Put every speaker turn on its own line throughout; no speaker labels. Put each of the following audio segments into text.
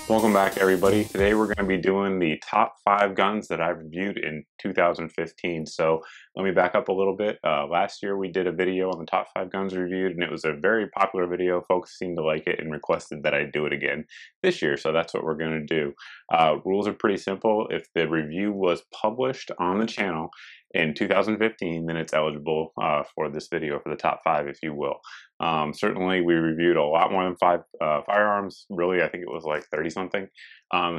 Welcome back, everybody. Today we're going to be doing the top 5 guns that I reviewed in 2015. So let me back up a little bit. Last year we did a video on the top 5 guns reviewed, and it was a very popular video. Folks seemed to like it and requested that I do it again this year, so that's what we're going to do. Rules are pretty simple. If the review was published on the channel in 2015, then it's eligible for this video, for the top 5, if you will. Certainly we reviewed a lot more than 5 firearms. Really, I think it was like 30 something.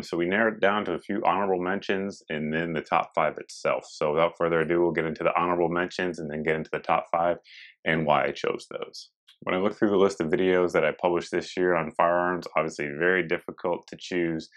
So we narrowed it down to a few honorable mentions and then the top 5 itself. So without further ado, we'll get into the honorable mentions and then get into the top 5 and why I chose those. When I look through the list of videos that I published this year on firearms, obviously very difficult to choose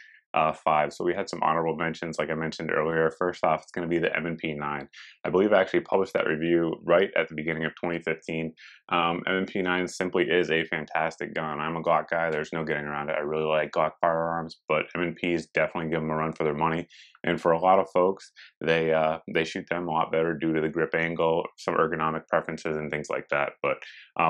5. So we had some honorable mentions, like I mentioned earlier. First off, it's going to be the M&P 9. I believe I actually published that review right at the beginning of 2015. M&P 9 simply is a fantastic gun. I'm a Glock guy. There's no getting around it. I really like Glock firearms, but M&Ps definitely give them a run for their money. And for a lot of folks, they shoot them a lot better due to the grip angle, some ergonomic preferences, and things like that. But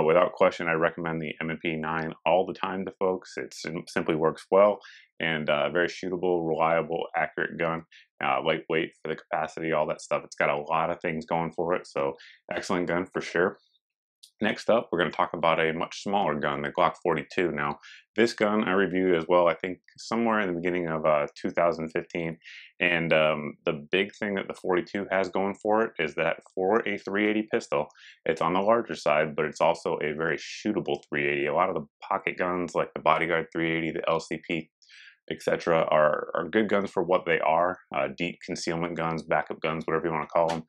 without question, I recommend the M&P 9 all the time to folks. It simply works well and very shootable, reliable, accurate gun. Lightweight for the capacity, all that stuff. It's got a lot of things going for it, so excellent gun for sure. Next up, we're going to talk about a much smaller gun, the Glock 42. Now, this gun I reviewed as well, I think somewhere in the beginning of 2015. And the big thing that the 42 has going for it is that for a 380 pistol, it's on the larger side, but it's also a very shootable 380. A lot of the pocket guns, like the Bodyguard 380, the LCP, etc., are good guns for what they are. Deep concealment guns, backup guns, whatever you want to call them.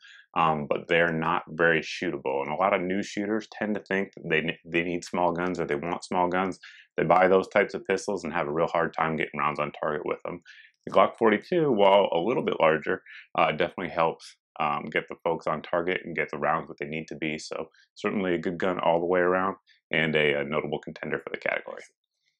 But they're not very shootable. And a lot of new shooters tend to think that they need small guns or they want small guns. They buy those types of pistols and have a real hard time getting rounds on target with them. The Glock 42, while a little bit larger, definitely helps get the folks on target and get the rounds what they need to be. So certainly a good gun all the way around and a notable contender for the category.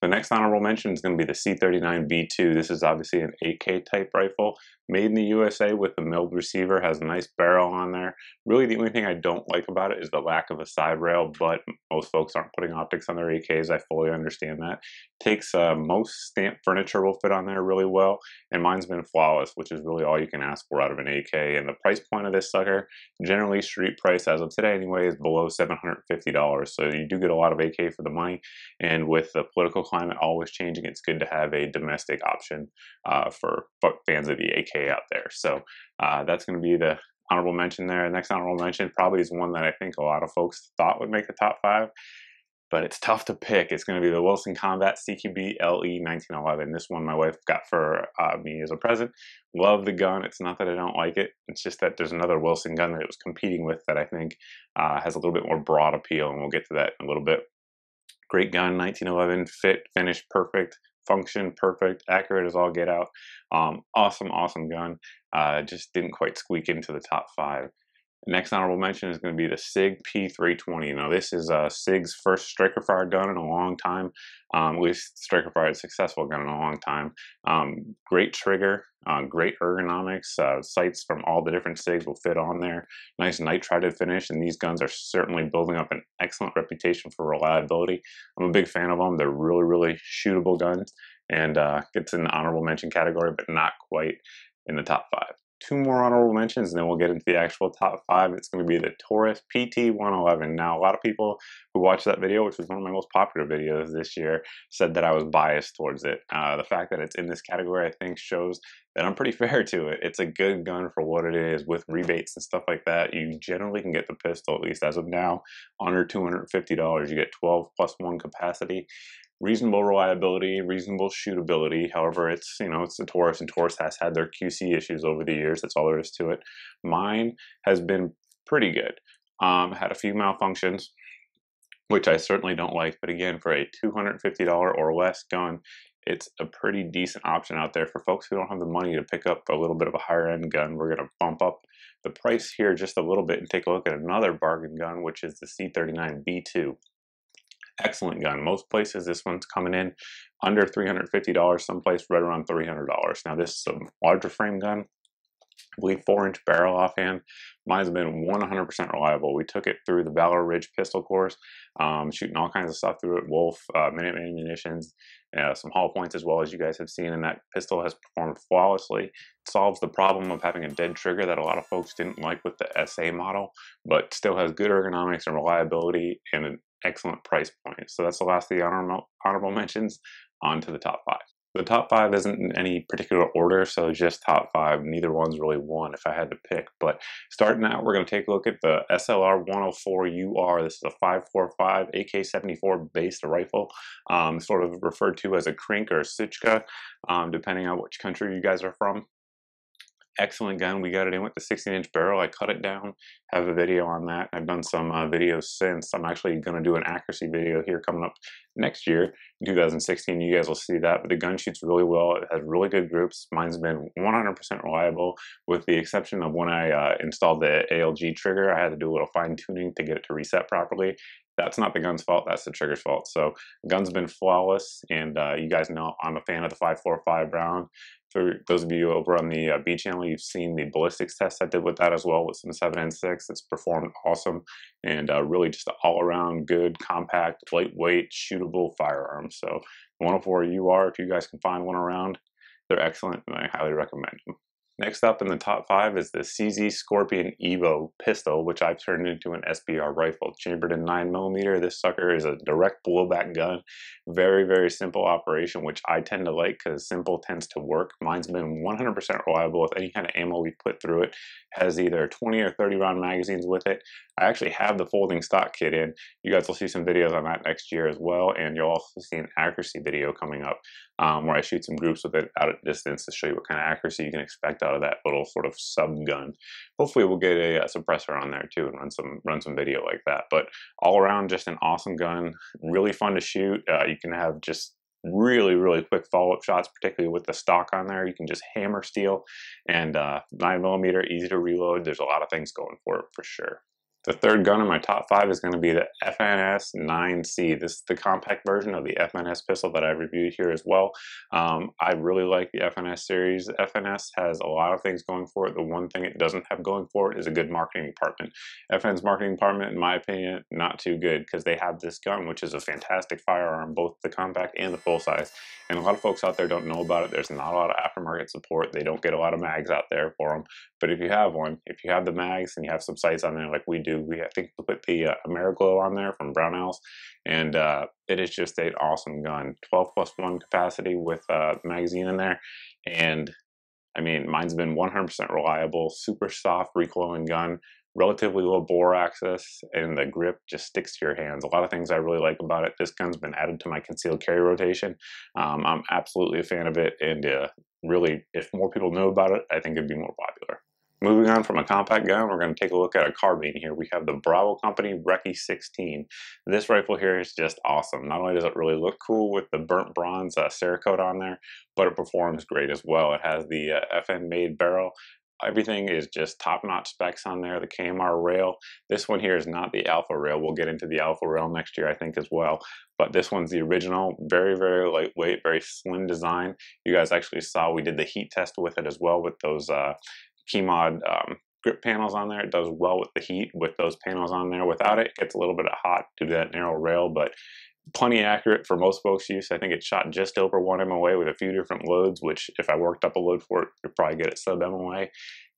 The next honorable mention is going to be the C39B2. This is obviously an AK type rifle made in the USA with the milled receiver, has a nice barrel on there. Really the only thing I don't like about it is the lack of a side rail, but most folks aren't putting optics on their AKs. I fully understand that. Takes most stamped furniture will fit on there really well, and mine's been flawless, which is really all you can ask for out of an AK. And the price point of this sucker, generally street price as of today anyway, is below $750. So you do get a lot of AK for the money, and with the political climate always changing, it's good to have a domestic option for fans of the AK out there. So that's going to be the honorable mention there. The next honorable mention probably is one that I think a lot of folks thought would make the top 5, but it's tough to pick. It's going to be the Wilson Combat CQB LE 1911. This one my wife got for me as a present. Love the gun. It's not that I don't like it. It's just that there's another Wilson gun that it was competing with that I think has a little bit more broad appeal, and we'll get to that in a little bit. Great gun, 1911, fit, finish, perfect, function, perfect, accurate as all get out. Awesome gun. Just didn't quite squeak into the top 5. The next honorable mention is going to be the SIG P320. Now, this is SIG's first striker fired gun in a long time. At least striker fired successful gun in a long time. Great trigger, great ergonomics. Sights from all the different SIGs will fit on there. Nice nitrided finish, and these guns are certainly building up an excellent reputation for reliability. I'm a big fan of them. They're really shootable guns, and gets in the honorable mention category, but not quite in the top 5. 2 more honorable mentions, and then we'll get into the actual top 5. It's going to be the Taurus PT111. Now, a lot of people who watched that video, which was one of my most popular videos this year, said that I was biased towards it. The fact that it's in this category, I think, shows that I'm pretty fair to it. It's a good gun for what it is. With rebates and stuff like that, you generally can get the pistol, at least as of now, under $250. You get 12 plus 1 capacity. Reasonable reliability, reasonable shootability. However, it's a Taurus, and Taurus has had their QC issues over the years. That's all there is to it. Mine has been pretty good. Had a few malfunctions, which I certainly don't like. But again, for a $250 or less gun, it's a pretty decent option out there for folks who don't have the money to pick up a little bit of a higher end gun. We're going to bump up the price here just a little bit and take a look at another bargain gun, which is the C39B2. Excellent gun. Most places this one's coming in under $350, someplace right around $300. Now this is a larger frame gun. I believe 4-inch barrel offhand. Mine's been 100% reliable. We took it through the Valor Ridge pistol course, shooting all kinds of stuff through it, Wolf, Minuteman munitions, some hull points as well, as you guys have seen, and that pistol has performed flawlessly. It solves the problem of having a dead trigger that a lot of folks didn't like with the SA model, but still has good ergonomics and reliability and an excellent price point. So that's the last of the honorable mentions. On to the top 5. The top 5 isn't in any particular order, so just top 5. Neither one's really one if I had to pick. But starting out, we're going to take a look at the SLR 104UR. This is a 5.45 AK-74 based rifle, sort of referred to as a Krink or a Sichka, depending on which country you guys are from. Excellent gun. We got it in with the 16-inch barrel. I cut it down, have a video on that. I've done some videos since. I'm actually going to do an accuracy video here coming up next year, 2016. You guys will see that, but the gun shoots really well. It has really good groups. Mine's been 100% reliable, with the exception of when I installed the ALG trigger. I had to do a little fine tuning to get it to reset properly. That's not the gun's fault, that's the trigger's fault. So the gun's been flawless, and you guys know I'm a fan of the 5.45 round. For those of you over on the B channel, you've seen the ballistics test I did with that as well, with some 7N6. It's performed awesome, and really just an all-around good, compact, lightweight, shootable firearm. So 104 UR, if you guys can find one around, they're excellent, and I highly recommend them. Next up in the top 5 is the CZ Scorpion Evo Pistol, which I've turned into an SBR rifle. Chambered in 9mm, this sucker is a direct blowback gun. Very, very simple operation, which I tend to like because simple tends to work. Mine's been 100% reliable with any kind of ammo we put through it. Has either 20 or 30 round magazines with it. I actually have the folding stock kit in. You guys will see some videos on that next year as well, and you'll also see an accuracy video coming up where I shoot some groups with it out at distance to show you what kind of accuracy you can expect out of that little sort of sub gun. Hopefully we'll get a suppressor on there too and run some video like that. But all around, just an awesome gun, really fun to shoot. You can have just really, really quick follow-up shots, particularly with the stock on there. You can just hammer steel, and 9mm, easy to reload. There's a lot of things going for it for sure. The third gun in my top 5 is going to be the FNS 9C. This is the compact version of the FNS pistol that I reviewed here as well. I really like the FNS series. The FNS has a lot of things going for it. The one thing it doesn't have going for it is a good marketing department. FN's marketing department, in my opinion, not too good, because they have this gun, which is a fantastic firearm, both the compact and the full size. And a lot of folks out there don't know about it. There's not a lot of aftermarket support. They don't get a lot of mags out there for them. But if you have one, if you have the mags and you have some sights on there like we do, I think we put the Mrgunsngear on there from Brownells, and it is just an awesome gun. 12+1 capacity with magazine in there, and I mean, mine's been 100% reliable, super soft recoiling gun, relatively low bore access, and the grip just sticks to your hands. A lot of things I really like about it. This gun's been added to my concealed carry rotation. I'm absolutely a fan of it, and really, if more people know about it, I think it'd be more popular. Moving on from a compact gun, we're going to take a look at a carbine here. We have the Bravo Company Recce 16. This rifle here is just awesome. Not only does it really look cool with the burnt bronze Cerakote on there, but it performs great as well. It has the FN made barrel. Everything is just top-notch specs on there. The Camargue Rail. This one here is not the Alpha Rail. We'll get into the Alpha Rail next year, I think, as well. But this one's the original. Very, very lightweight, very slim design. You guys actually saw we did the heat test with it as well with those Keymod grip panels on there. It does well with the heat with those panels on there. Without it, it gets a little bit hot due to that narrow rail, but plenty accurate for most folks' use. I think it shot just over 1 MOA with a few different loads, which if I worked up a load for it, you'd probably get it sub MOA.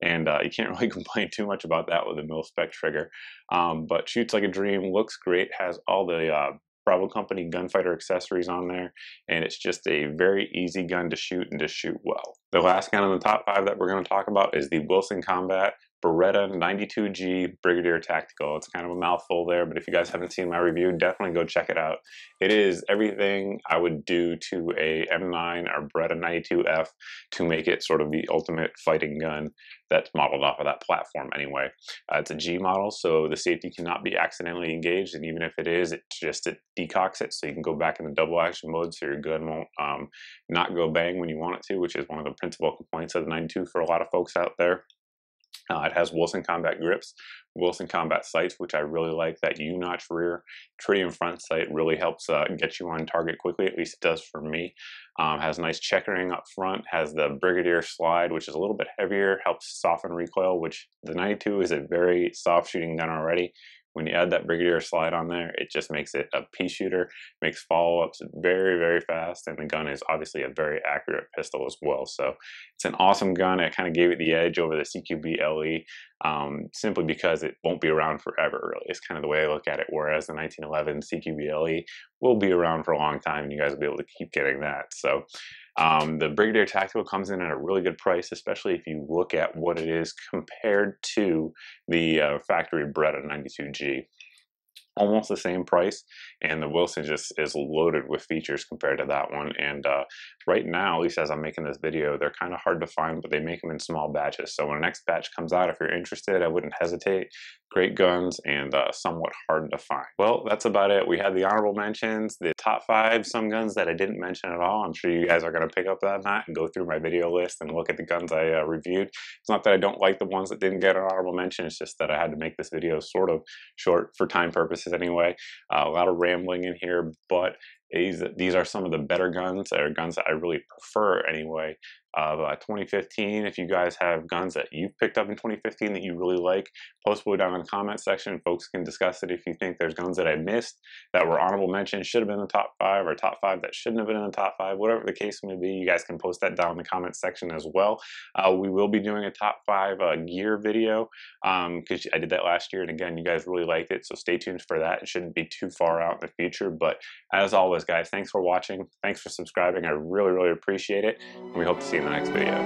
And you can't really complain too much about that with a mil-spec trigger. But shoots like a dream, looks great, has all the Bravo Company gunfighter accessories on there, and it's just a very easy gun to shoot and to shoot well. The last gun in the top 5 that we're going to talk about is the Wilson Combat Beretta 92G Brigadier Tactical. It's kind of a mouthful there, but if you guys haven't seen my review, definitely go check it out. It is everything I would do to a M9 or Beretta 92F to make it sort of the ultimate fighting gun that's modeled off of that platform anyway. It's a G model, so the safety cannot be accidentally engaged, and even if it is, it decocks it, so you can go back in the double action mode so your gun won't not go bang when you want it to, which is one of the principal complaints of the 92 for a lot of folks out there. It has Wilson Combat grips, Wilson Combat sights, which I really like. That U-notch rear tritium front sight really helps get you on target quickly, at least it does for me. Has nice checkering up front, has the Brigadier slide, which is a little bit heavier, helps soften recoil, which the 92 is a very soft shooting gun already. when you add that Brigadier slide on there, it just makes it a pea shooter, makes follow-ups very, very fast, and the gun is obviously a very accurate pistol as well. So it's an awesome gun. It kind of gave it the edge over the CQB Ellie, simply because it won't be around forever, really. It's kind of the way I look at it, whereas the 1911 CQB Ellie will be around for a long time, and you guys will be able to keep getting that. So the Brigadier Tactical comes in at a really good price, especially if you look at what it is compared to the factory Beretta 92G. Almost the same price, and the Wilson just is loaded with features compared to that one. And right now, at least as I'm making this video, they're kind of hard to find, but they make them in small batches. So when the next batch comes out, if you're interested, I wouldn't hesitate. Great guns and somewhat hard to find. Well, that's about it. We had the honorable mentions, the top 5, some guns that I didn't mention at all. I'm sure you guys are going to pick up that night and go through my video list and look at the guns I reviewed. It's not that I don't like the ones that didn't get an honorable mention, it's just that I had to make this video sort of short for time purposes anyway. A lot of rambling in here, but these are some of the better guns, or guns that I really prefer anyway, of 2015. If you guys have guns that you've picked up in 2015 that you really like, post below down in the comment section. Folks can discuss it. If you think there's guns that I missed that were honorable mentions, should have been in the top 5, or top 5 that shouldn't have been in the top 5, whatever the case may be, you guys can post that down in the comment section as well. We will be doing a top 5 gear video, because I did that last year, and again, you guys really liked it, so stay tuned for that. It shouldn't be too far out in the future, but as always, guys, thanks for watching. Thanks for subscribing. I really, really appreciate it, and we hope to see you in the next video.